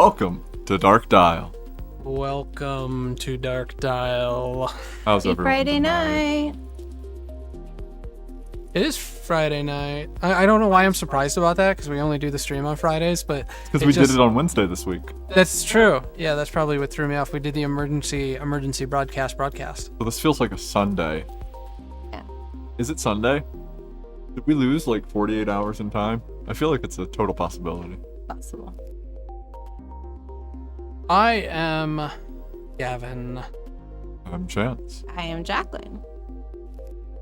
Welcome to Dark Dial. Welcome to Dark Dial. How's everyone Friday tonight? night. It is Friday night. I don't know why I'm surprised about that, because we only do the stream on Fridays, but... Because we did it on Wednesday this week. That's true. Yeah, that's probably what threw me off. We did the emergency broadcast. So this feels like a Sunday. Yeah. Is it Sunday? Did we lose like 48 hours in time? I feel like it's a total possibility. Possible. I am Gavin. I'm Chance. I am Jacqueline.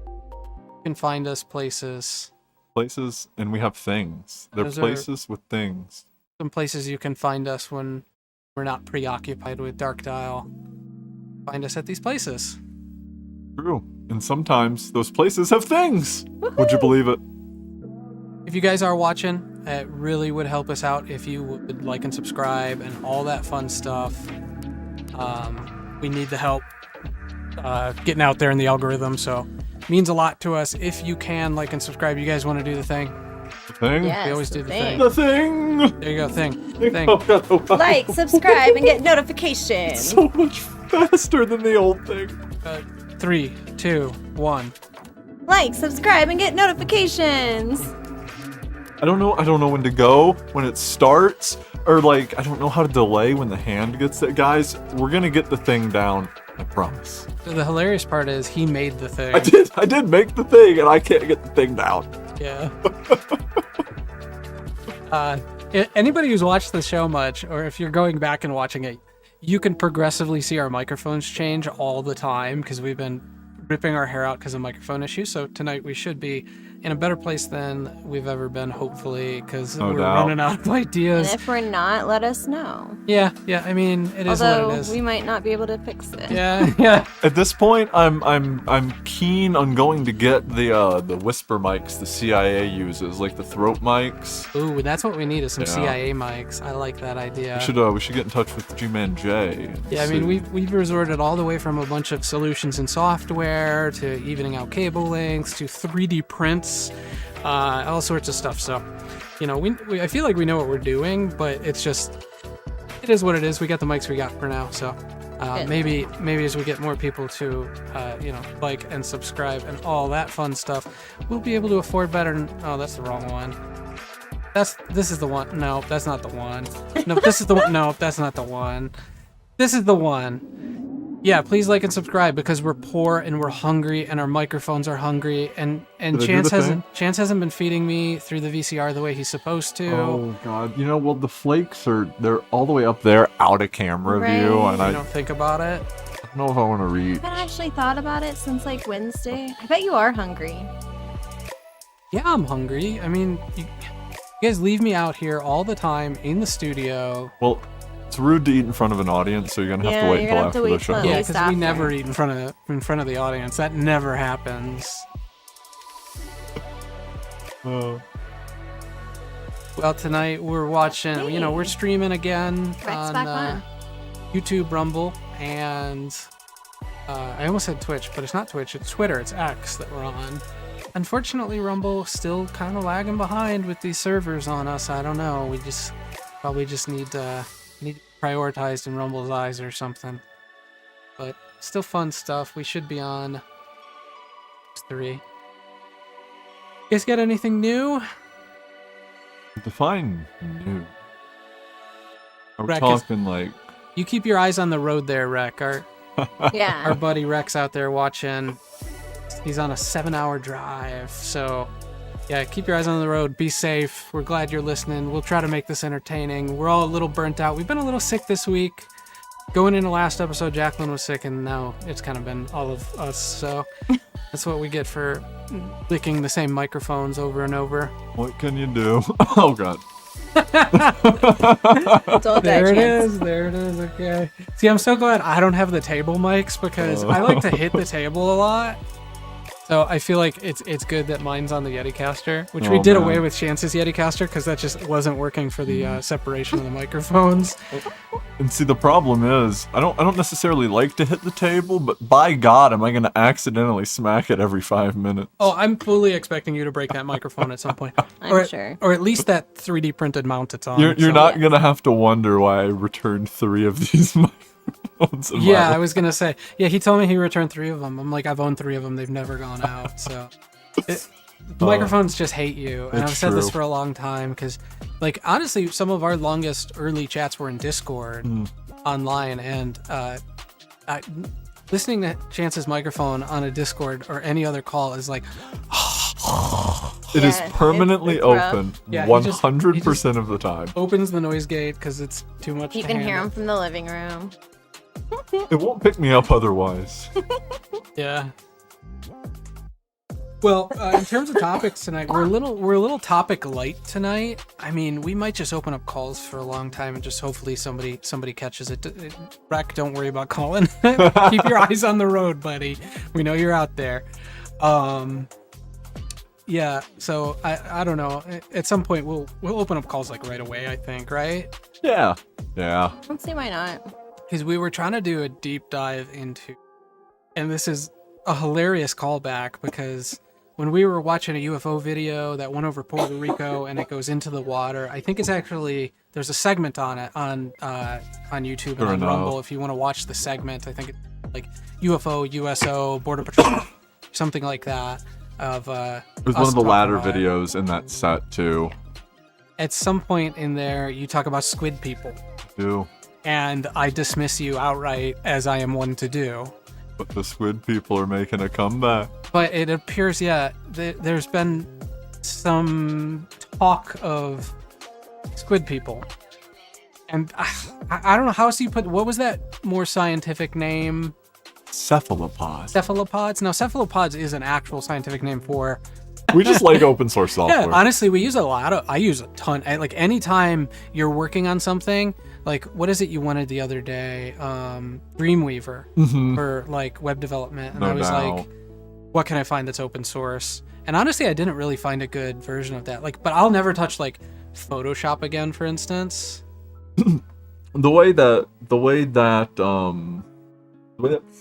You can find us places. Places, and we have things. They're Those are- places with things. Some places you can find us when we're not preoccupied with Dark Dial. Find us at these places. True. And sometimes those places have things. Would you believe it? If you guys are watching, it really would help us out if you would like and subscribe and all that fun stuff. We need the help getting out there in the algorithm, so it means a lot to us. If you can like and subscribe, you guys want to do the thing? The thing? Yes, We always do the thing. The thing! There you go, thing. Like, subscribe, and get notifications. So much faster than the old thing. 3, 2, 1. Like, subscribe, and get notifications. I don't know when to go, when it starts, or like, I don't know how to delay when the hand gets it. Guys, we're gonna get the thing down, I promise. So the hilarious part is he made the thing. I did make the thing, and I can't get the thing down. Yeah. Anybody who's watched the show much, or if you're going back and watching it, you can progressively see our microphones change all the time because we've been ripping our hair out because of microphone issues. So tonight we should be in a better place than we've ever been, hopefully, because No we're doubt. running out of ideas. And if we're not, let us know. Yeah, I mean, it is Although what it is. we might not be able to fix it. Yeah. At this point, I'm keen on going to get the whisper mics the CIA uses, like the throat mics. Ooh, that's what we need is some Yeah. CIA mics. I like that idea. We should get in touch with G-Man J. and Yeah, I mean, see. we've resorted all the way from a bunch of solutions in software to evening out cable links to 3D prints, all sorts of stuff. So, you know, I feel like we know what we're doing, but it is what it is. We got the mics we got for now. So maybe as we get more people to, like and subscribe and all that fun stuff, we'll be able to afford better. Oh, that's the wrong one. This is the one. No, that's not the one. No, this is the one. No, that's not the one. This is the one. Yeah, please like and subscribe because we're poor and we're hungry and our microphones are hungry and Did I do Chance the thing? hasn't been feeding me through the VCR the way he's supposed to. Oh god, well the flakes they're all the way up there out of camera view, Right. and You I don't think about it. don't know if I want to read. I haven't actually thought about it since like Wednesday. I bet you are hungry. Yeah, I'm hungry. I mean, you guys leave me out here all the time in the studio. Well, it's rude to eat in front of an audience, so you're gonna have Yeah, to wait you're until gonna have to after the wait show. till- Yeah, least because we after. never eat in front of the audience. That never happens. Well, tonight we're watching. Hey. We're streaming again Rex on back on. YouTube, Rumble, and I almost said Twitch, but it's not Twitch. It's Twitter. It's X that we're on. Unfortunately, Rumble still kind of lagging behind with these servers on us. I don't know. We probably just need prioritized in Rumble's eyes or something. But still fun stuff. We should be on 3. You guys got anything new? Define new. Are we Wreck is- talking like? You keep your eyes on the road there, Rec. Our Yeah. buddy Rex out there watching. He's on a 7-hour drive. So, yeah, keep your eyes on the road. Be safe. We're glad you're listening. We'll try to make this entertaining. We're all a little burnt out. We've been a little sick this week. Going into last episode, Jacqueline was sick, and now it's kind of been all of us. So that's what we get for licking the same microphones over and over. What can you do? Oh god. Don't There it Chance. is. There it is. Okay. See, I'm so glad I don't have the table mics because I like to hit the table a lot. So I feel like it's good that mine's on the Yeticaster, which we Oh, did man. away with Chance's Yeticaster because that just wasn't working for the separation of the microphones. And see, the problem is, I don't necessarily like to hit the table, but by God, am I going to accidentally smack it every 5 minutes? Oh, I'm fully expecting you to break that microphone at some point. I'm sure. Or at least that 3D printed mount it's on. You're so- not going to have to wonder why I returned 3 of these microphones. In Yeah, my I was gonna say. Yeah, he told me he returned 3 of them. I'm like, I've owned 3 of them. They've never gone out. So, microphones just hate you. And I've It's said this true. for a long time because, like, honestly, some of our longest early chats were in Discord online, and listening to Chance's microphone on a Discord or any other call is like, It is Yeah, permanently it's rough. open Yeah, 100% of the time. opens the noise gate because it's too much. You to can hear handle. them from the living room. It won't pick me up otherwise. Yeah. Well, in terms of topics tonight, we're a little topic light tonight. I mean, we might just open up calls for a long time and just hopefully somebody catches it. Rec, don't worry about calling. Keep your eyes on the road, buddy. We know you're out there. Yeah. So I don't know. At some point we'll open up calls like right away. I think, right? Yeah. I don't see why not. Because we were trying to do a deep dive into, and this is a hilarious callback because when we were watching a UFO video that went over Puerto Rico and it goes into the water, I think it's actually, there's a segment on it on YouTube and Fair on enough. Rumble if you want to watch the segment. I think it's like UFO, USO, Border Patrol, something like that. Of It was us one of the talking latter about it. videos in that set, too. At some point in there, you talk about squid people, Too. and I dismiss you outright, as I am one to do. But the squid people are making a comeback. But it appears, yeah, there's been some talk of squid people. And I don't know, how else do you put, what was that more scientific name? Cephalopod. Cephalopods? Now, cephalopods is an actual scientific name for... We just like open source software. Yeah, honestly, we use I use a ton. Like, anytime you're working on something, like, what is it you wanted the other day? Dreamweaver for, like, web development. And No I was doubt. like, what can I find that's open source? And honestly, I didn't really find a good version of that. Like, but I'll never touch, like, Photoshop again, for instance. the way that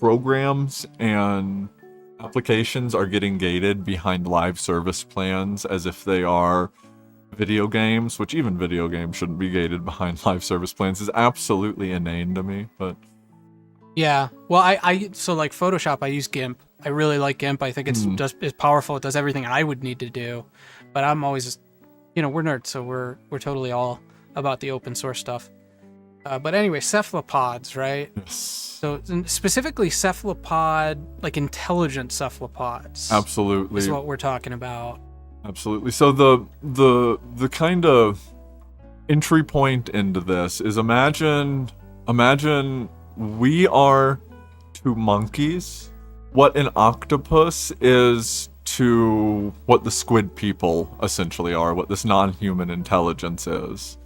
programs and applications are getting gated behind live service plans as if they are video games, which even video games shouldn't be gated behind live service plans, is absolutely inane to me. But Yeah. Well, so like Photoshop, I use GIMP. I really like GIMP. I think it's powerful. It does everything I would need to do. But I'm always just, we're nerds, so we're totally all about the open source stuff. But anyway, cephalopods, right? So specifically cephalopod, like intelligent cephalopods. absolutely, Is what we're talking about. absolutely. So the kind of entry point into this is imagine we are two monkeys, what an octopus is to what the squid people essentially are, what this non-human intelligence is.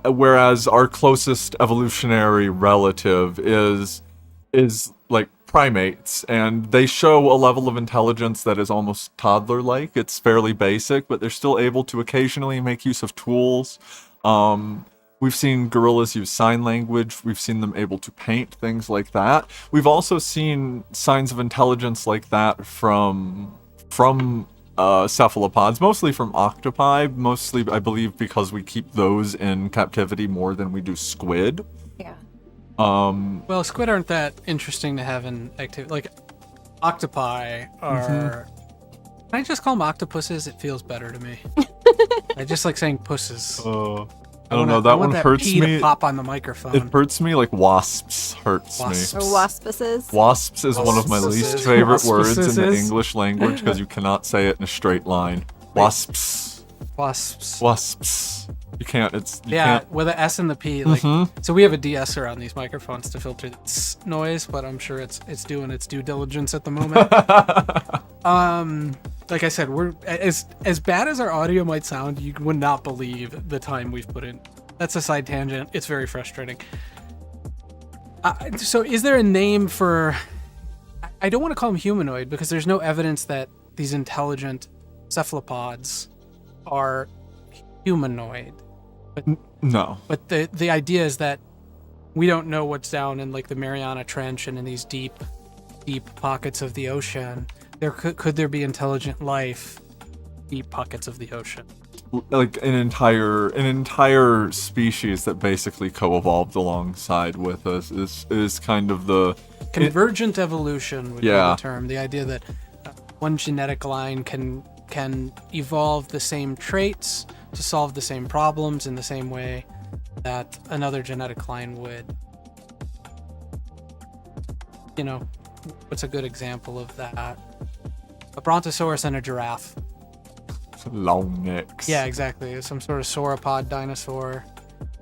Whereas our closest evolutionary relative is like primates, and they show a level of intelligence that is almost toddler-like. It's fairly basic, but they're still able to occasionally make use of tools. We've seen gorillas use sign language. We've seen them able to paint, things like that. We've also seen signs of intelligence like that from cephalopods, mostly from octopi, mostly, I believe, because we keep those in captivity more than we do squid. Yeah. Well, squid aren't that interesting to have in activity. Like, octopi are... Can I just call them octopuses? It feels better to me. I just like saying pusses. I don't know, that one hurts P me. to pop on the microphone. It hurts me like wasps hurts Wasps. me. Or waspuses. Wasps is one of my least Waspuses. favorite words in the Waspuses. English language because you cannot say it in a straight line. Wasps. Wasps. Wasps. You can't, you Yeah, can't. with an S and the P. Like, so we have a de-esser on these microphones to filter the tss noise, but I'm sure it's doing its due diligence at the moment. Like I said, we're as bad as our audio might sound, you would not believe the time we've put in. That's a side tangent. It's very frustrating. So is there a name for... I don't want to call them humanoid because there's no evidence that these intelligent cephalopods are humanoid. No. But the idea is that we don't know what's down in like the Mariana Trench and in these deep pockets of the ocean. Could there be intelligent life deep pockets of the ocean? Like an entire species that basically co-evolved alongside with us is kind of the convergent evolution would be the term. The idea that one genetic line can evolve the same traits to solve the same problems in the same way that another genetic line would. You know, what's a good example of that? A brontosaurus and a giraffe. Long necks. Yeah, exactly. Some sort of sauropod dinosaur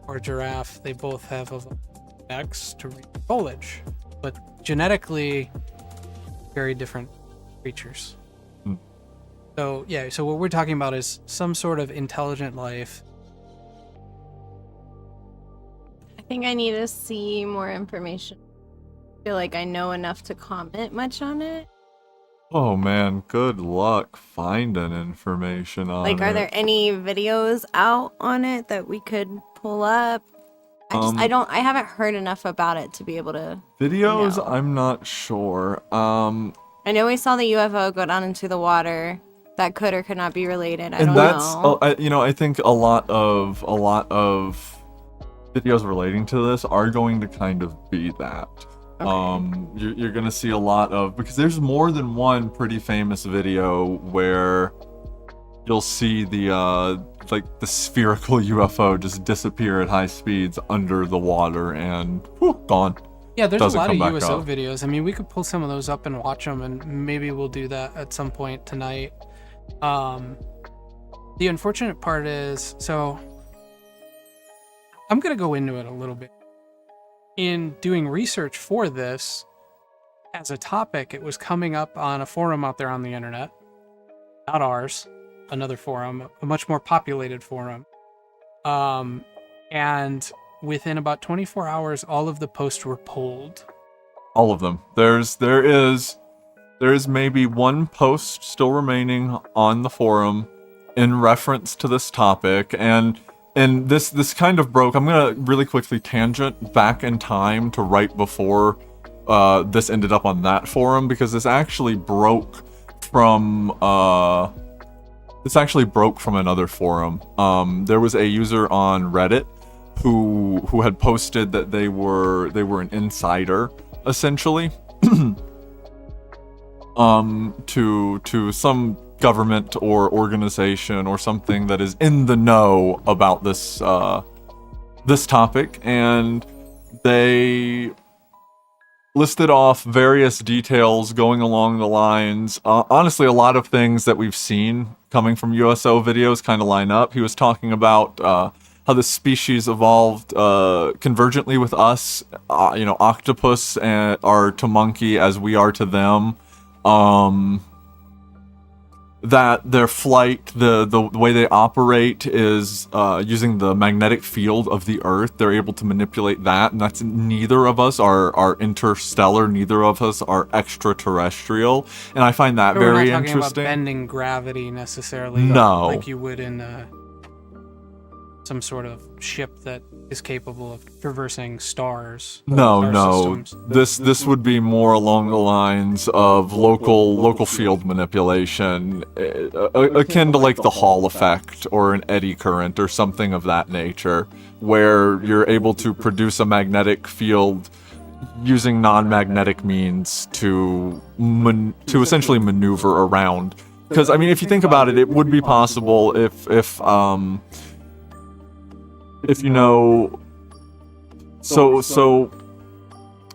or giraffe. They both have necks to reach foliage, but genetically very different creatures. So yeah, so what we're talking about is some sort of intelligent life. I think I need to see more information. I feel like I know enough to comment much on it. Oh man, good luck finding information on Like, it. are there any videos out on it that we could pull up? I haven't heard enough about it to be able to videos? know. I'm not sure. I know we saw the UFO go down into the water. That could or could not be related. I and don't that's know. I think a lot of videos relating to this are going to kind of be that. Okay. You're gonna see a lot of, because there's more than one pretty famous video where you'll see the like the spherical UFO just disappear at high speeds under the water and gone. Yeah, there's Doesn't a lot of come back USO up. videos. I mean, we could pull some of those up and watch them, and maybe we'll do that at some point tonight. The unfortunate part is, so I'm gonna go into it a little bit. In doing research for this as a topic, it was coming up on a forum out there on the internet, not ours, another forum, a much more populated forum. And within about 24 hours, all of the posts were pulled. All of them. There is maybe one post still remaining on the forum in reference to this topic, and this kind of broke. I'm gonna really quickly tangent back in time to right before this ended up on that forum, because this actually broke from another forum. There was a user on Reddit who had posted that they were an insider, essentially, to some government or organization or something that is in the know about this this topic, and they listed off various details going along the lines. Honestly, a lot of things that we've seen coming from USO videos kind of line up. He was talking about how the species evolved convergently with us. Octopus are to monkey as we are to them. That their flight, the way they operate is using the magnetic field of the Earth. They're able to manipulate that, and that's neither of us are interstellar. Neither of us are extraterrestrial, and I find that So very we're not talking interesting. about bending gravity necessarily. No. Like you would in some sort of ship that is capable of traversing stars. No. This would be more along the lines of local field manipulation, akin to like the Hall effect or an eddy current or something of that nature, where you're able to produce a magnetic field using non-magnetic means to essentially maneuver around. Because I mean, if you think about it, it would be possible if you know. So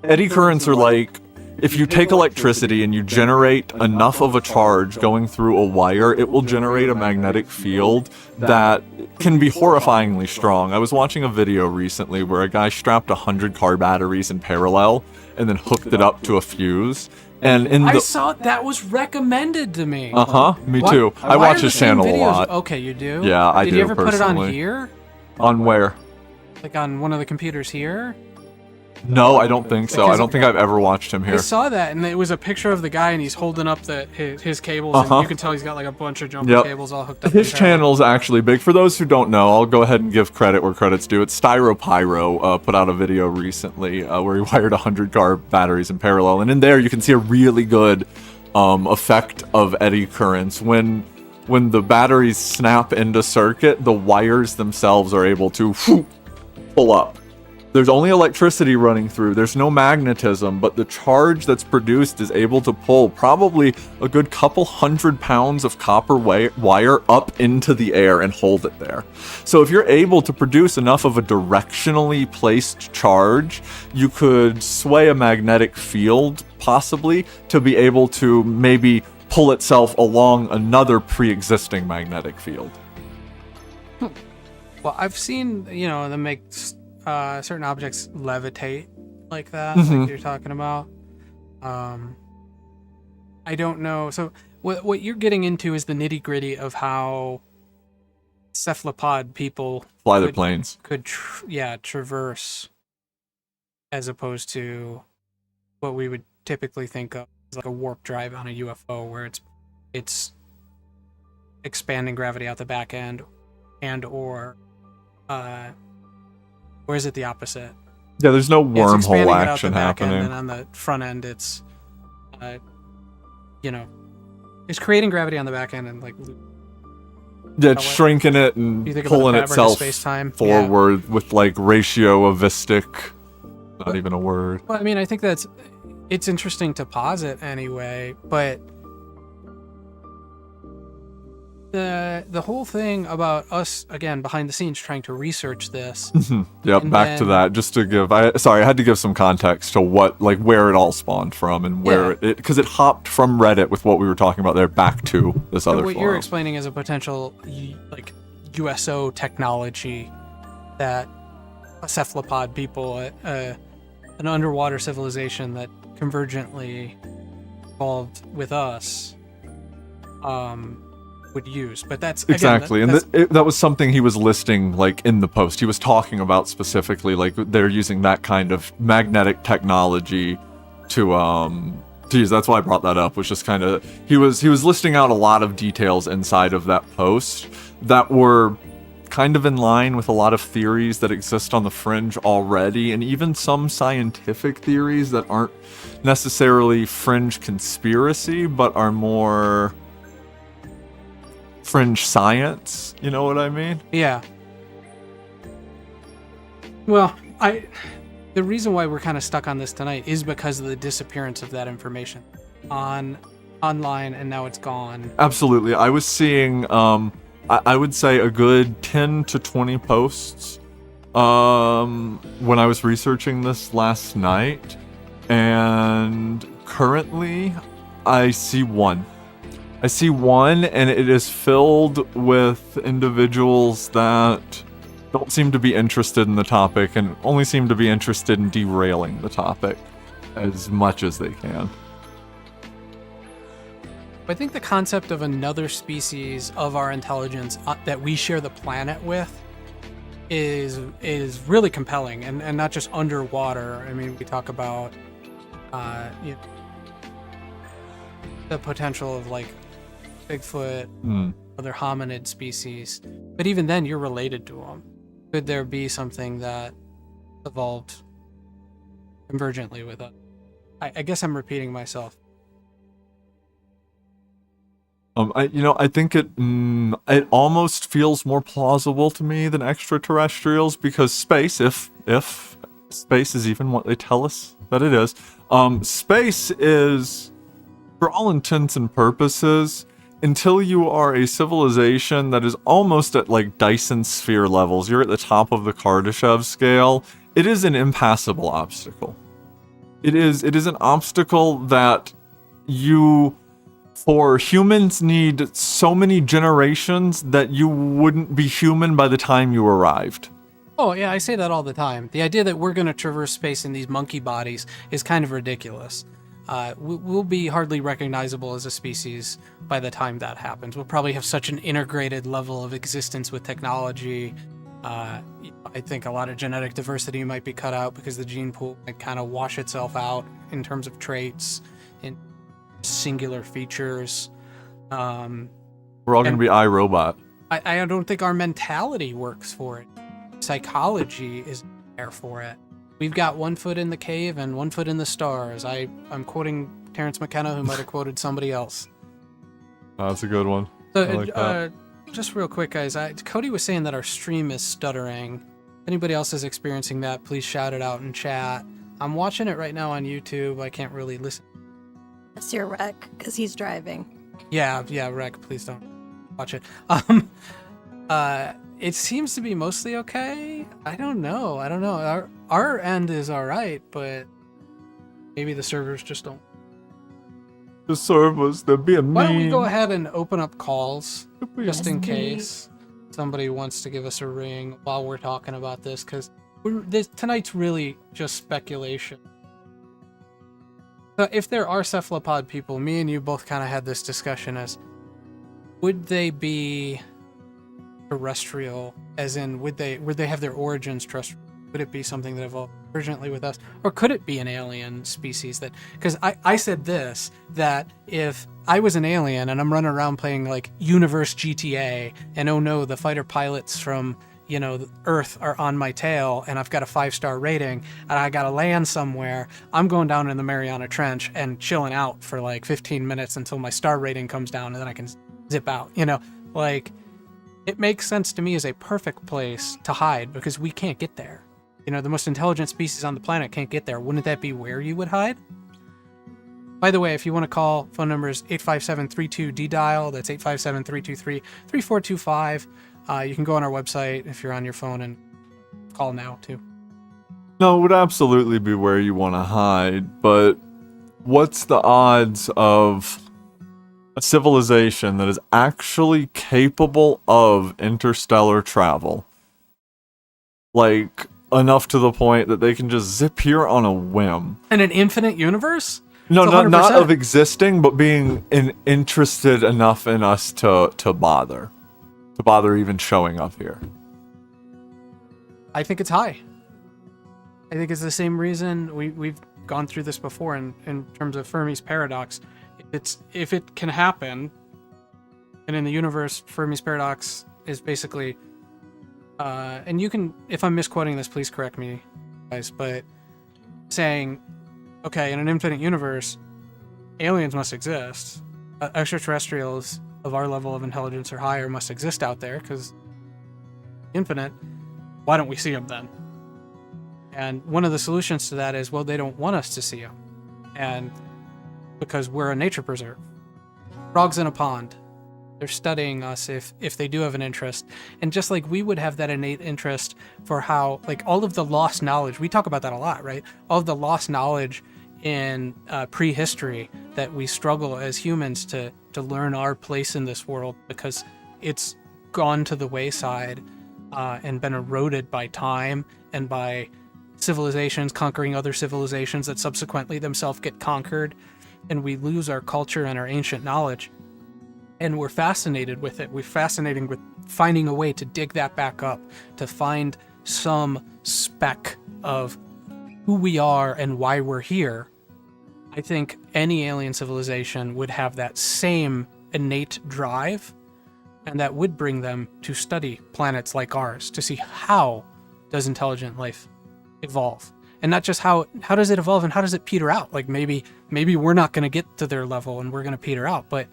eddy currents are like, if you take electricity and you generate enough of a charge going through a wire, it will generate a magnetic field that can be horrifyingly strong. I was watching a video recently where a guy strapped 100 car batteries in parallel and then hooked it up to a fuse. And I saw that was recommended to me. Me What? too. I Why watch are the his same channel a videos? lot. Okay, you do? Yeah, I do Did you ever put it on personally. here? On where? Like on one of the computers here? No, I don't think so. I don't think I've ever watched him I here. saw that, and it was a picture of the guy, and he's holding up his cables, Uh-huh. and you can tell he's got like a bunch of jumper Yep. cables all hooked up. His in parallel. channel's actually big. For those who don't know, I'll go ahead and give credit where credit's due. It's StyroPyro put out a video recently where he wired 100 car batteries in parallel, and in there you can see a really good effect of eddy currents. When the batteries snap into circuit, the wires themselves are able to pull up. There's only electricity running through. There's no magnetism, but the charge that's produced is able to pull probably a good couple 100 pounds of copper wire up into the air and hold it there. So if you're able to produce enough of a directionally placed charge, you could sway a magnetic field, possibly, to be able to maybe pull itself along another pre-existing magnetic field. Well, I've seen, them make certain objects levitate like that, Mhm. like you're talking about. I don't know. So what you're getting into is the nitty gritty of how cephalopod people Fly their planes. could traverse, as opposed to what we would typically think of as like a warp drive on a UFO, where it's expanding gravity out the back end, or is it the opposite? Yeah, there's no Yeah, it's expanding wormhole it out action the back end, happening. and on the front end, it's it's creating gravity on the back end and like Yeah, it's shrinking it and you think about pulling the fabric of itself space-time. forward with like ratio-avistic. Not even a word. Well, I mean, I think it's interesting to posit anyway, but the whole thing about us, again, behind the scenes trying to research this. Yep, And back to then- that. Just to give, I had to give some context to where it all spawned from and where Yeah. because it hopped from Reddit with what we were talking about there back to this So other what you're forum. explaining is a potential like USO technology that a cephalopod people, an underwater civilization that convergently evolved with us, would use. But that's again, Exactly, and that was something he was listing like in the post. He was talking about specifically like they're using that kind of magnetic technology to geez, that's why I brought that up. Was just kind of he was listing out a lot of details inside of that post that were kind of in line with a lot of theories that exist on the fringe already, and even some scientific theories that aren't necessarily fringe conspiracy, but are more fringe science. You know what I mean? Yeah. Well, the reason why we're kind of stuck on this tonight is because of the disappearance of that information online, and now it's gone. Absolutely. I was seeing, I would say a good 10 to 20 posts when I was researching this last night, and currently I see one. And it is filled with individuals that don't seem to be interested in the topic and only seem to be interested in derailing the topic as much as they can. I think the concept of another species of our intelligence that we share the planet with is really compelling, and not just underwater. I mean, we talk about the potential of like Bigfoot, other hominid species, but even then, you're related to them. Could there be something that evolved convergently with us? I guess I'm repeating myself. I think it almost feels more plausible to me than extraterrestrials, because space, if space is even what they tell us that it is, space is, for all intents and purposes, until you are a civilization that is almost at like Dyson sphere levels, you're at the top of the Kardashev scale, it is an impassable obstacle. It is an obstacle that for humans need so many generations that you wouldn't be human by the time you arrived. Oh, yeah, I say that all the time. The idea that we're going to traverse space in these monkey bodies is kind of ridiculous. We'll be hardly recognizable as a species by the time that happens. We'll probably have such an integrated level of existence with technology I think a lot of genetic diversity might be cut out because the gene pool might kind of wash itself out in terms of traits and singular features. We're all going to be iRobot. I don't think our mentality works for it. Psychology is there for it. We've got 1 foot in the cave and 1 foot in the stars. I'm quoting Terrence McKenna, who might have quoted somebody else. That's a good one. So, I like that. Just real quick, guys. Cody was saying that our stream is stuttering. If anybody else is experiencing that, please shout it out in chat. I'm watching it right now on YouTube. I can't really listen. That's your wreck, because he's driving. Yeah, Rec, please don't watch it. It seems to be mostly okay. I don't know. Our end is all right, but maybe the servers just don't. The servers, they're being Why don't we mean. go ahead and open up calls just in mean. case somebody wants to give us a ring while we're talking about this, because tonight's really just speculation. So if there are cephalopod people, me and you both kind of had this discussion as, would they be terrestrial, as in would they have their origins terrestrial? Would it be something that evolved originally with us, or could it be an alien species that? Because I said this, that if I was an alien and I'm running around playing like Universe GTA, and oh no, the fighter pilots from the Earth are on my tail, and I've got a 5-star rating, and I gotta land somewhere, I'm going down in the Mariana Trench and chilling out for like 15 minutes until my star rating comes down, and then I can zip out. Like, it makes sense to me as a perfect place to hide because we can't get there. The most intelligent species on the planet can't get there. Wouldn't that be where you would hide? By the way, if you want to call, phone number is 857-32-D-DIAL. That's 857-323-3425. You can go on our website if you're on your phone and call now, too. No, it would absolutely be where you want to hide, but what's the odds of a civilization that is actually capable of interstellar travel? Like, enough to the point that they can just zip here on a whim. In an infinite universe? No, It's not 100%. of existing, but being interested enough in us to bother even showing up here. I think it's high. I think it's the same reason we've gone through this before in terms of Fermi's paradox. If it can happen, and in the universe, Fermi's paradox is basically, and you can, if I'm misquoting this, please correct me, guys, but saying, okay, in an infinite universe, aliens must exist. Extraterrestrials of our level of intelligence or higher must exist out there because infinite. Why don't we see them then? And one of the solutions to that is, well, they don't want us to see them, and because we're a nature preserve. Frogs in a pond. They're studying us if they do have an interest. And just like we would have that innate interest for how, like, all of the lost knowledge, we talk about that a lot, right? All of the lost knowledge in prehistory that we struggle as humans to learn our place in this world because it's gone to the wayside and been eroded by time and by civilizations conquering other civilizations that subsequently themselves get conquered, and we lose our culture and our ancient knowledge. And we're fascinated with it. We're fascinated with finding a way to dig that back up, to find some speck of who we are and why we're here. I think any alien civilization would have that same innate drive, and that would bring them to study planets like ours to see how does intelligent life evolve. And not just how does it evolve and how does it peter out? Like maybe we're not going to get to their level and we're going to peter out, but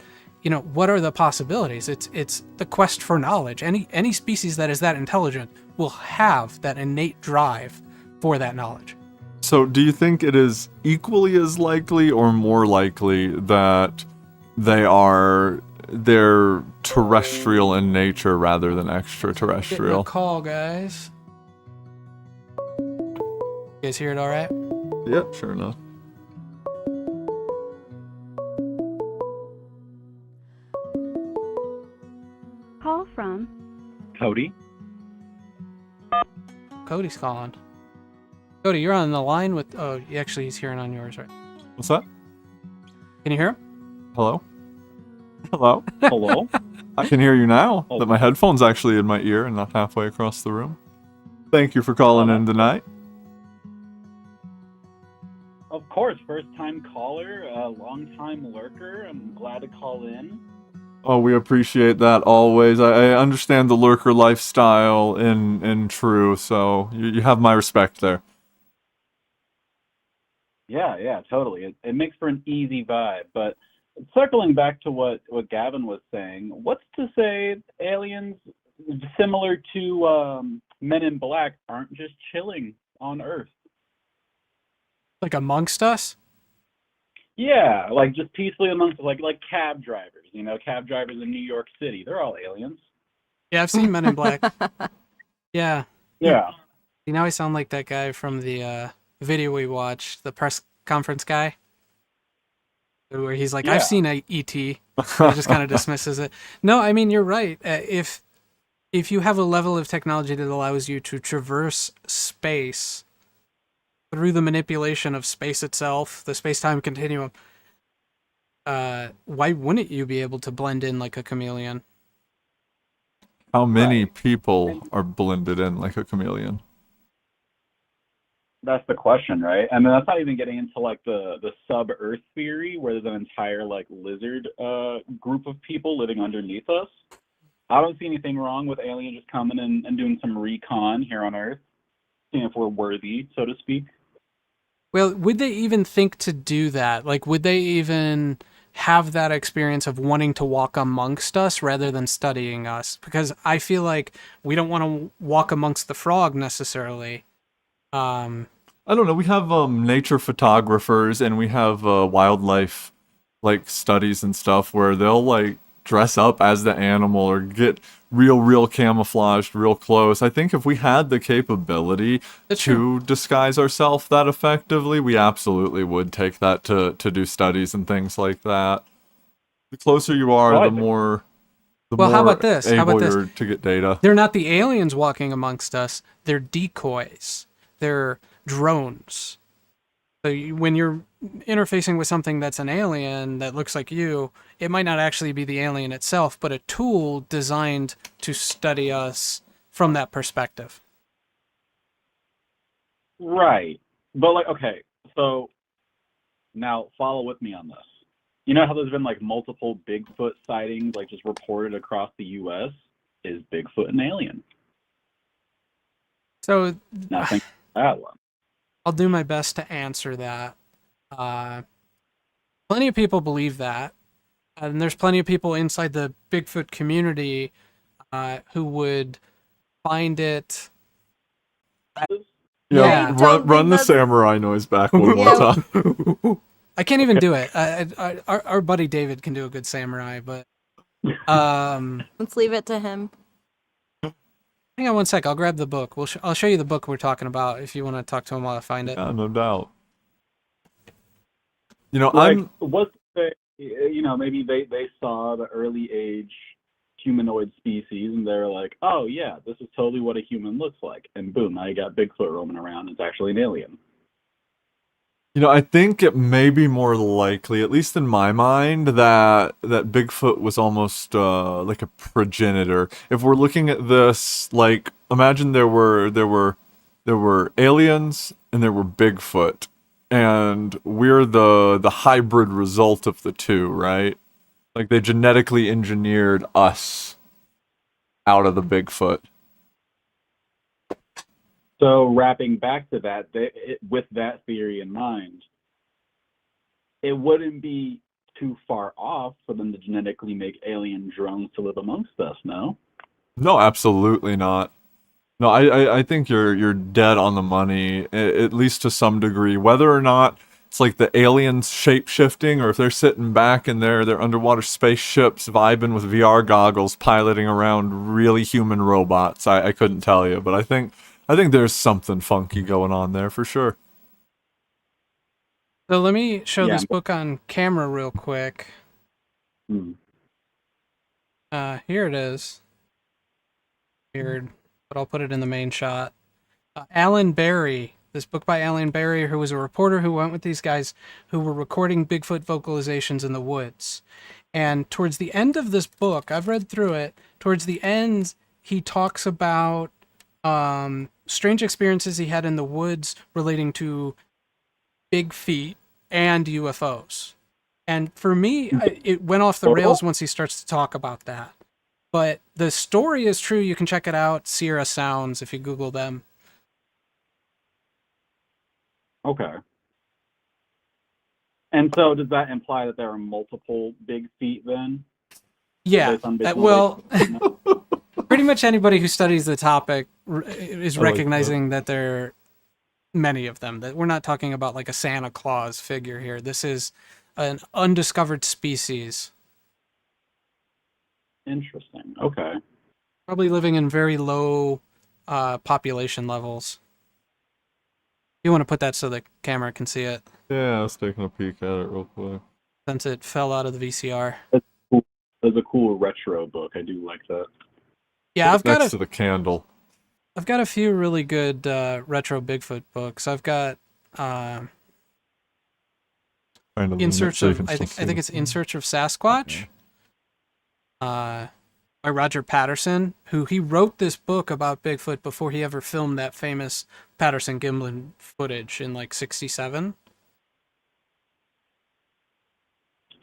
what are the possibilities? It's the quest for knowledge. Any species that is that intelligent will have that innate drive for that knowledge. So do you think it is equally as likely or more likely that they're terrestrial in nature rather than extraterrestrial? Get the call, guys. You guys hear it all right? Yep, sure enough. Call from Cody. Cody's calling. Cody, you're on the line with... Oh, actually, he's hearing on yours, right? What's that? Can you hear him? Hello? Hello? Hello. I can hear you now. Oh. That my headphone's actually in my ear and not halfway across the room. Thank you for calling in tonight. Of course, first-time caller, long-time lurker. I'm glad to call in. Oh, we appreciate that always. I understand the lurker lifestyle in true, so you have my respect there. Yeah, totally. It makes for an easy vibe. But circling back to what Gavin was saying, what's to say aliens similar to Men in Black aren't just chilling on Earth? Like amongst us? Yeah, like just peacefully amongst like cab drivers. Cab drivers in New York City. They're all aliens. Yeah, I've seen Men in Black. Yeah. Yeah. You know, I sound like that guy from the video we watched, the press conference guy, where he's like, Yeah. I've seen a ET. He just kind of dismisses it. No, I mean, you're right. If you have a level of technology that allows you to traverse space through the manipulation of space itself, the space-time continuum, why wouldn't you be able to blend in like a chameleon? How many Right. people are blended in like a chameleon? That's the question, right? And then that's not even getting into like the sub-Earth theory, where there's an entire like lizard group of people living underneath us. I don't see anything wrong with aliens just coming in and doing some recon here on Earth, seeing if we're worthy, so to speak. Well, would they even think to do that? Like, would they even have that experience of wanting to walk amongst us rather than studying us? Because I feel like we don't want to walk amongst the frog necessarily. I don't know. We have nature photographers and we have wildlife like studies and stuff where they'll like dress up as the animal or get real camouflaged real close. I think if we had the capability That's to true. disguise ourselves that effectively, we absolutely would take that to do studies and things like that. The closer you are, Well, I the think- more Well, how about this? How able about this? you're to get data. They're not the aliens walking amongst us. They're decoys. They're drones. So when you're interfacing with something that's an alien that looks like you, it might not actually be the alien itself, but a tool designed to study us from that perspective. Right. But like, okay, so now follow with me on this. You know how there's been like multiple Bigfoot sightings, like just reported across the U.S.? Is Bigfoot an alien? So Now think about that one. I'll do my best to answer that. Plenty of people believe that. And there's plenty of people inside the Bigfoot community who would find it. Yeah. I don't Run think the that's- samurai noise back one more Yeah. time. I can't even do it. Our buddy David can do a good samurai, but Let's leave it to him. hang on one sec. I'll grab the book. I'll show you the book we're talking about if you want to talk to him while I find it. Yeah, no doubt. You know, Like, I'm what's the, maybe they saw the early age humanoid species and they're like, oh yeah, this is totally what a human looks like, and boom, now you got Bigfoot roaming around. It's actually an alien. I think it may be more likely, at least in my mind, that Bigfoot was almost like a progenitor. If we're looking at this, like, imagine there were aliens and there were Bigfoot, and we're the hybrid result of the two, right? Like they genetically engineered us out of the Bigfoot. So wrapping back to that, with that theory in mind, it wouldn't be too far off for them to genetically make alien drones to live amongst us, no? No, absolutely not. No, I think you're dead on the money, at least to some degree. Whether or not it's like the aliens shape shifting, or if they're sitting back in their underwater spaceships, vibing with VR goggles, piloting around really human robots, I couldn't tell you. But I think there's something funky going on there for sure. So let me show Yeah. this book on camera real quick. Hmm. Here it is. Weird, but I'll put it in the main shot. Alan Berry. This book by Alan Berry, who was a reporter who went with these guys who were recording Bigfoot vocalizations in the woods. And towards the end of this book, I've read through it, towards the end, he talks about strange experiences he had in the woods relating to big feet and UFOs. And for me, it went off the rails once he starts to talk about that. But the story is true. You can check it out. Sierra Sounds, if you Google them. Okay. And so does that imply that there are multiple big feet then? Yeah. Based on Well, pretty much anybody who studies the topic is recognizing that there are many of them. That we're not talking about like a Santa Claus figure here. This is an undiscovered species. Interesting. Okay. Probably living in very low population levels. You want to put that so the camera can see it, Yeah, I was taking a peek at it real quick. since it fell out of the VCR. That's a cool retro book. I do like that. Yeah, I've got Next to the candle. I've got a few really good retro Bigfoot books. I've got In Search of, I think it's In Search of Sasquatch, by Roger Patterson, who he wrote this book about Bigfoot before he ever filmed that famous Patterson Gimlin footage in like '67.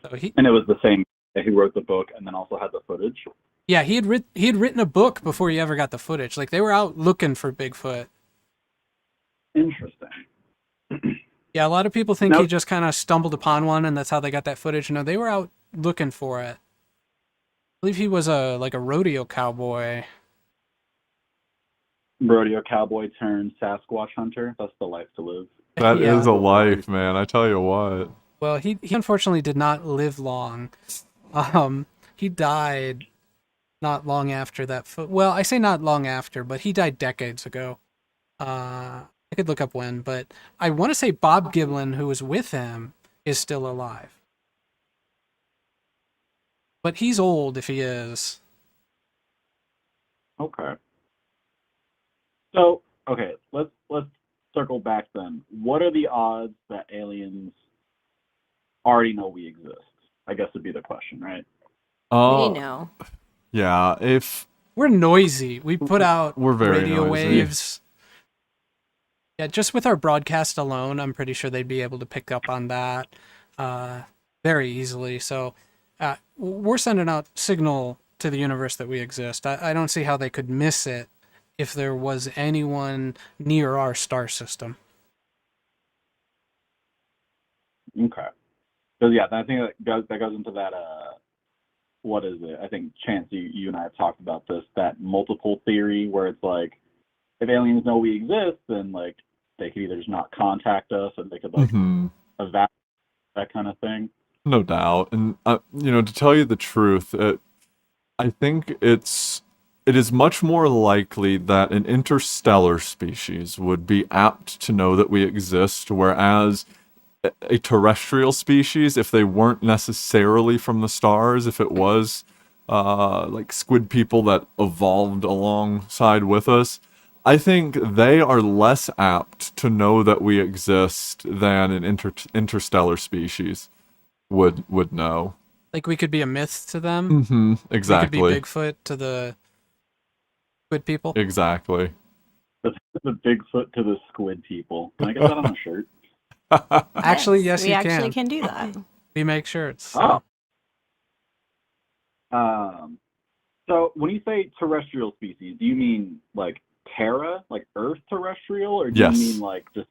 So And it was the same that he wrote the book and then also had the footage. yeah, he had written a book before he ever got the footage. Like they were out looking for Bigfoot. Interesting. Yeah, a lot of people think Now- he just kind of stumbled upon one and that's how they got that footage. No, they were out looking for it. I believe he was a rodeo cowboy. Rodeo cowboy turned Sasquatch hunter. That's the life to live. That Yeah. is a life, man. I tell you what. Well, he unfortunately did not live long. He died not long after that. Well, I say not long after, but he died decades ago. I could look up when, but I want to say Bob Giblin, who was with him, is still alive. But he's old if he is. Okay. So, okay, let's circle back then. What are the odds that aliens already know we exist? I guess would be the question, right? Oh, We know. yeah. If We're noisy. We put out We're very radio noisy. waves. Yeah, just with our broadcast alone, I'm pretty sure they'd be able to pick up on that very easily. So we're sending out signal to the universe that we exist. I don't see how they could miss it if there was anyone near our star system. Okay. So yeah, I think that goes into that. What is it? I think Chance, you and I have talked about this. That multiple theory, where it's like, if aliens know we exist, then like they could either just not contact us, or they could like evaporate, that kind of thing. no doubt, and to tell you the truth, I think it is much more likely that an interstellar species would be apt to know that we exist, whereas a terrestrial species, if they weren't necessarily from the stars, if it was like squid people that evolved alongside with us, I think they are less apt to know that we exist than an interstellar species would know. Like we could be a myth to them. Exactly. We could be Bigfoot to the squid people. Exactly. The Bigfoot to the squid people. Can I get that on a shirt? Actually, yes, we you actually can. can do that. We make shirts. Oh. So when you say terrestrial species, do you mean like Terra, like Earth terrestrial, or do Yes. you mean like just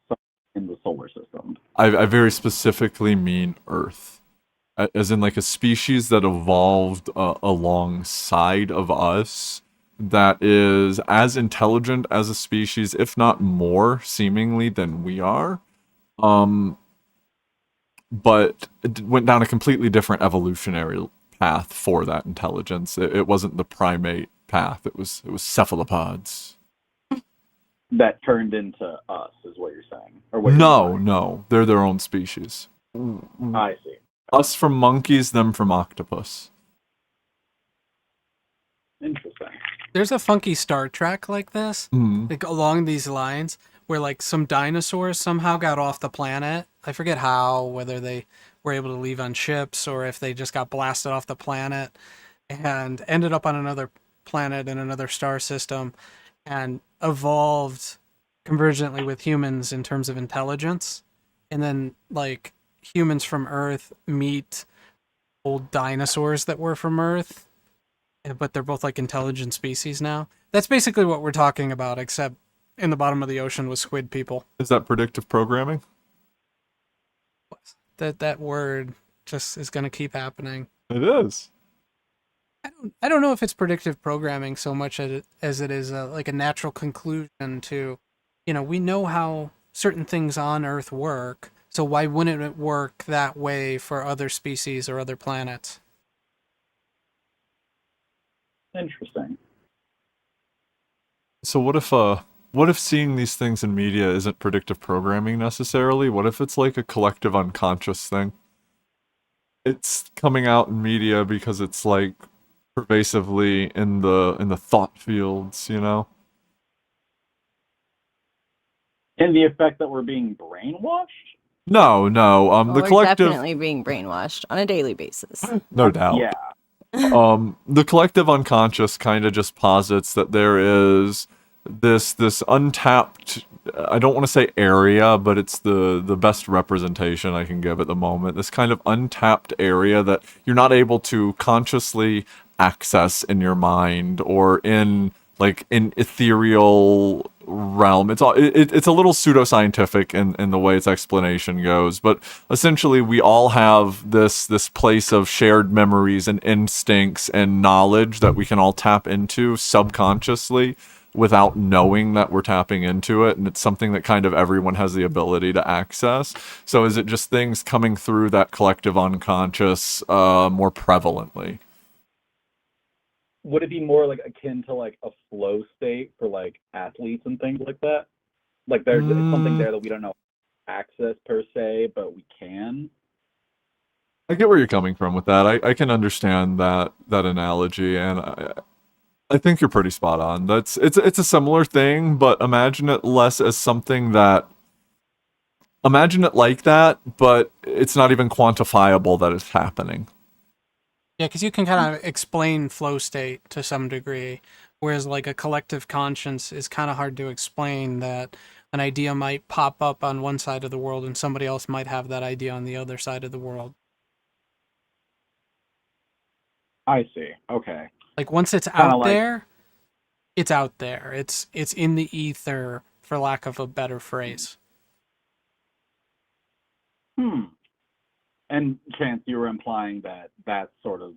in the solar system? I very specifically mean Earth, as in like a species that evolved alongside of us, that is as intelligent as a species, if not more, seemingly, than we are. But it went down a completely different evolutionary path for that intelligence. It wasn't the primate path. It was cephalopods. That turned into us, is what you're saying? Or what you're No, saying? no, they're their own species. I see. Us from monkeys, them from octopus. Interesting. There's a funky Star Trek like this, Mm. like along these lines, where like some dinosaurs somehow got off the planet. I forget how, whether they were able to leave on ships, or if they just got blasted off the planet and ended up on another planet in another star system and evolved convergently with humans in terms of intelligence. And then, like, humans from Earth meet old dinosaurs that were from Earth, but they're both like intelligent species now. That's basically what we're talking about, except in the bottom of the ocean with squid people. Is that predictive programming? That word just is going to keep happening. It is. I don't know if it's predictive programming so much as it is like a natural conclusion to, we know how certain things on Earth work, so why wouldn't it work that way for other species or other planets? Interesting. So what if seeing these things in media isn't predictive programming necessarily? What if it's like a collective unconscious thing? It's coming out in media because it's like pervasively in the thought fields, And the effect that we're being brainwashed? No. The We're collective, definitely being brainwashed on a daily basis. no doubt. Yeah. The collective unconscious kind of just posits that there is this untapped, I don't want to say area, but it's the best representation I can give at the moment. This kind of untapped area that you're not able to consciously access in your mind or in ethereal realm. It's a little pseudoscientific in the way its explanation goes, but essentially we all have this place of shared memories and instincts and knowledge that we can all tap into subconsciously without knowing that we're tapping into it, and it's something that kind of everyone has the ability to access. So is it just things coming through that collective unconscious more prevalently? Would it be more like akin to like a flow state for like athletes and things like that? Like there's something there that we don't know access per se, but we can. I get where you're coming from with that. I can understand that analogy, and I think you're pretty spot on. It's a similar thing, but imagine it less as something that. Imagine it like that, but it's not even quantifiable that it's happening. Yeah, because you can kind of explain flow state to some degree, whereas like a collective conscience is kind of hard to explain, that an idea might pop up on one side of the world and somebody else might have that idea on the other side of the world. I see. Okay. Like once it's out there, it's out there. It's in the ether, for lack of a better phrase. And Chance, you were implying that that's sort of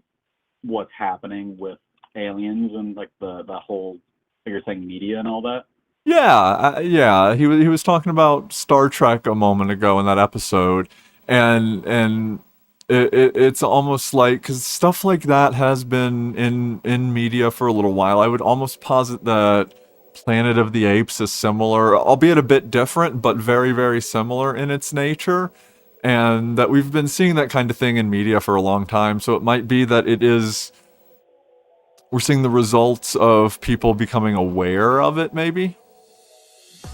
what's happening with aliens and like the whole, you're saying media and all that? Yeah. He was talking about Star Trek a moment ago in that episode, and it's almost like, because stuff like that has been in media for a little while. I would almost posit that Planet of the Apes is similar, albeit a bit different, but very, very similar in its nature. And that we've been seeing that kind of thing in media for a long time. So it might be that we're seeing the results of people becoming aware of it, maybe?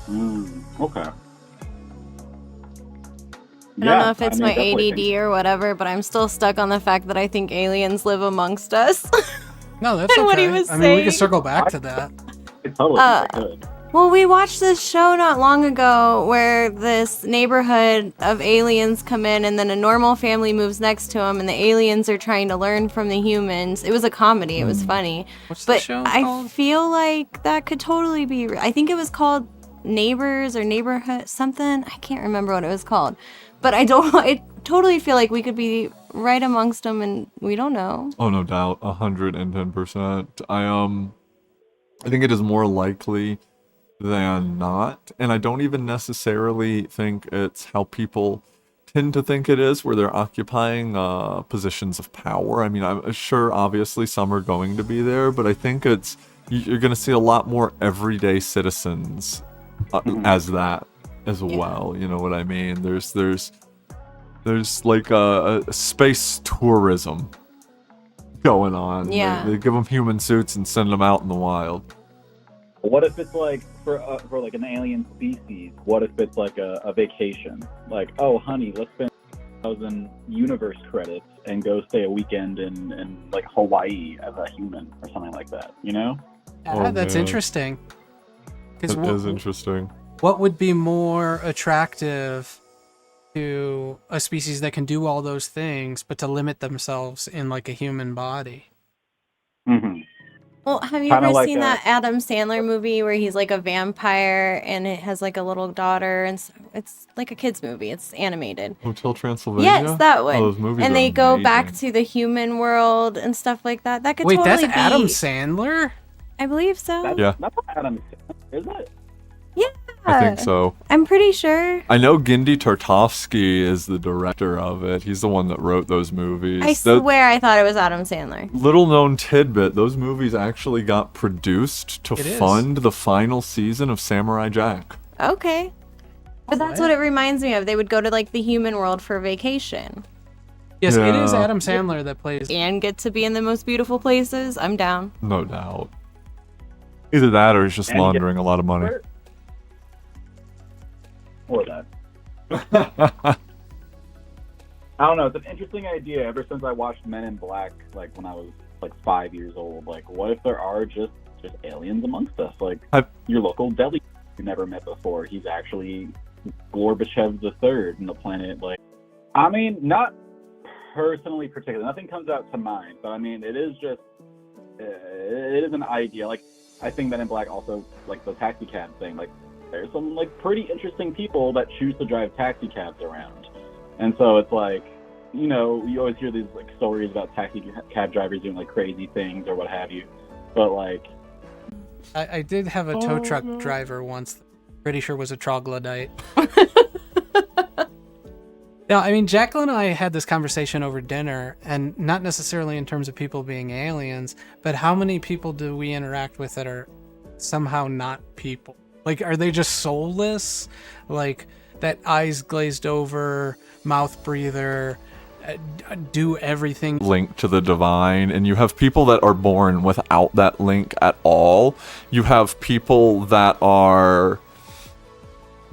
Okay. I don't know if it's my ADD or whatever, but I'm still stuck on the fact that I think aliens live amongst us. No, that's okay. What he was I mean, we can saying. circle back to that. It totally could. Well, we watched this show not long ago where this neighborhood of aliens come in and then a normal family moves next to them and the aliens are trying to learn from the humans. It was a comedy. It was funny. What's the But show I called? feel like that could totally be... I think it was called Neighbors or Neighborhood something. I can't remember what it was called. But I totally feel like we could be right amongst them and we don't know. Oh, no doubt. 110%. I think it is more likely than not, and I don't even necessarily think it's how people tend to think it is, where they're occupying positions of power. I mean, I'm sure obviously some are going to be there, but I think you're going to see a lot more everyday citizens as that as well. You know what I mean? There's like a space tourism going on. Yeah. They give them human suits and send them out in the wild. What if it's like for like an alien species? What if it's like a vacation? Like, oh, honey, let's spend 1,000 universe credits and go stay a weekend in like Hawaii as a human or something like that, you know? That's man. interesting. 'Cause It is interesting. what would be more attractive to a species that can do all those things, but to limit themselves in like a human body? Mm-hmm. Well, have you Kinda ever like seen that Adam Sandler movie where he's like a vampire and it has like a little daughter and it's like a kids movie. It's animated. Hotel Transylvania? Yes, that one. Oh, those movies and are they go back amazing. to the human world and stuff like that. That could Wait, totally that's Adam be. Sandler? I believe so. That's, Yeah. That's not Adam Sandler, is it? Yeah. I think so. I'm pretty sure. I know Genndy Tartakovsky is the director of it. He's the one that wrote those movies. I swear I thought it was Adam Sandler. Little known tidbit, those movies actually got produced to It is. fund the final season of Samurai Jack. Okay. But that's what it reminds me of. They would go to like the human world for vacation Yes, it is Yeah. Adam Sandler that plays. and get to be in the most beautiful places. I'm down. No doubt. Either that or he's just And he laundering a lot of money. Or that. I don't know. It's an interesting idea. Ever since I watched Men in Black, like when I was like 5 years old, like what if there are just aliens amongst us? Like your local deli you never met before. He's actually Gorbachev the Third in the planet. Like, I mean, not personally particularly. Nothing comes out to mind, but I mean, it is just it is an idea. Like, I think Men in Black also like the taxi cab thing. Like, there's some like pretty interesting people that choose to drive taxi cabs around. And so it's like, you know, you always hear these like stories about taxi cab drivers doing like crazy things or what have you. But like, I did have a tow truck driver once. Pretty sure was a troglodyte. Now, I mean, Jacqueline and I had this conversation over dinner, and not necessarily in terms of people being aliens, but how many people do we interact with that are somehow not people? Like, are they just soulless? Like, that eyes glazed over, mouth breather, do everything. Link to the divine, and you have people that are born without that link at all. You have people that are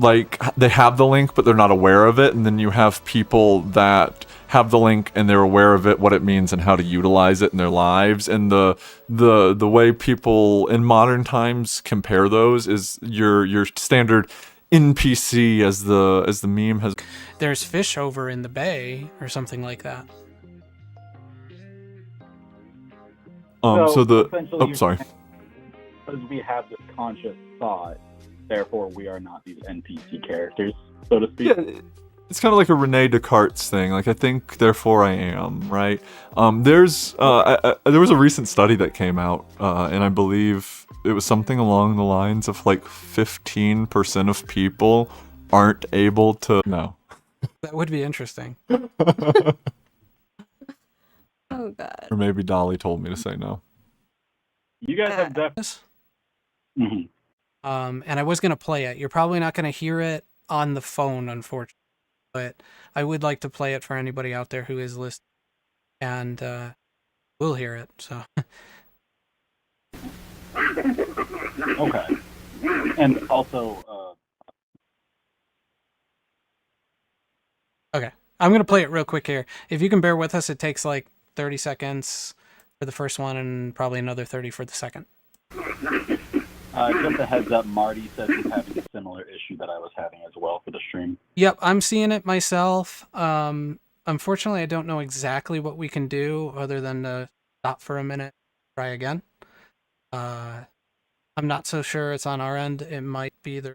like they have the link but they're not aware of it, and then you have people that have the link and they're aware of it, what it means and how to utilize it in their lives. And the way people in modern times compare those is your standard NPC, as the meme has. There's fish over in the bay or something like that. essentially sorry. because we have this conscious thought, therefore we are not these NPC characters, so to speak. Yeah, it's kind of like a Rene Descartes thing. Like, I think, therefore I am, right? There was a recent study that came out, and I believe it was something along the lines of like 15% of people aren't able to know. That would be interesting. Oh god. Or maybe Dolly told me to say no. You guys have Yes. Mhm. And I was going to play it. You're probably not going to hear it on the phone, unfortunately. But I would like to play it for anybody out there who is listening. And we'll hear it. So Okay. And also, okay. I'm going to play it real quick here. If you can bear with us, it takes like 30 seconds for the first one and probably another 30 for the second. just a heads up, Marty says he's having a similar issue that I was having as well for the stream. Yep, I'm seeing it myself. Unfortunately, I don't know exactly what we can do other than to stop for a minute, try again. I'm not so sure it's on our end. It might be the